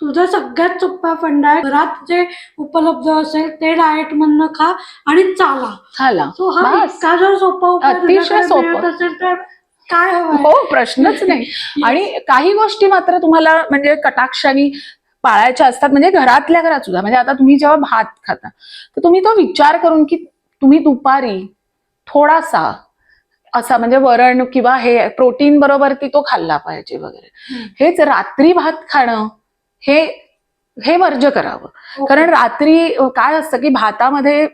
तुझा सगळ्यात सोपा फंडा आहे, घरात जे उपलब्ध असेल ते डाएट मधनं खा आणि चाला. सो हा इतका जर सोपा उपाय अतिशय सोपं असेल तर काय हवं? हो, प्रश्नच नाही. आणि काही गोष्टी मात्र तुम्हाला म्हणजे कटाक्षाने पाळायच्या असतात, म्हणजे घरातल्या घरात सुद्धा. म्हणजे आता तुम्ही जेव्हा भात खाता तर तुम्ही तो विचार करून की तुम्ही दुपारी थोडासा असा म्हणजे वरण किंवा हे प्रोटीन बरोबर तो खाल्ला पाहिजे वगैरे. हेच रात्री भात खाणं हे वर्ज्य करावं. कारण रात्री काय असतं की भातामध्ये,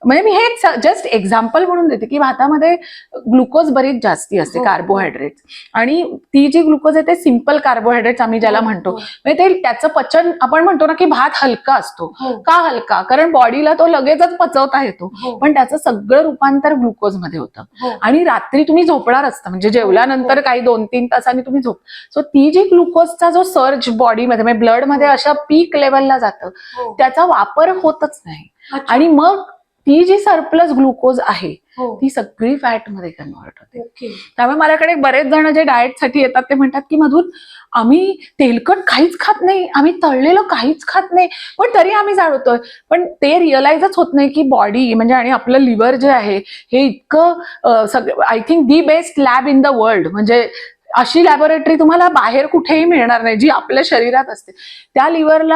म्हणजे मी हे जस्ट एक्झाम्पल म्हणून देते की भातामध्ये ग्लुकोज बरीच जास्ती असते, कार्बोहायड्रेट. आणि ती जी ग्लुकोज आहे ते सिम्पल कार्बोहायड्रेट्स आम्ही ज्याला म्हणतो, म्हणजे ते त्याचं पचन, आपण म्हणतो ना की भात हलका असतो. का हलका? कारण बॉडीला तो लगेचच पचवता येतो, पण त्याचं सगळं रूपांतर ग्लुकोज मध्ये होतं. आणि रात्री तुम्ही झोपणार असता, म्हणजे जेवल्यानंतर काही 2-3 तासांनी तुम्ही झोप, सो ती जी ग्लुकोजचा जो सर्ज बॉडीमध्ये म्हणजे ब्लड मध्ये अशा पीक लेवलला जातं, त्याचा वापर होतच नाही. आणि मग ती जी सरप्लस ग्लुकोज आहे ती सगळी फॅट मध्ये कन्व्हर्ट होते. त्यामुळे माझ्याकडे बरेच जण जे डाएट साठी येतात ते म्हणतात की मधून आम्ही तेलकट काहीच खात नाही, आम्ही तळलेलं काहीच खात नाही, पण तरी आम्ही जाड होतोय. पण ते रिअलाइजच होत नाही की बॉडी म्हणजे आणि आपलं लिव्हर जे आहे हे इतकं सगळं, I think the best lab in the world, म्हणजे अशी लॅबोरेटरी तुम्हाला बाहेर कुठेही मिळणार नाही जी आपल्या शरीरात असते. त्या लिव्हरला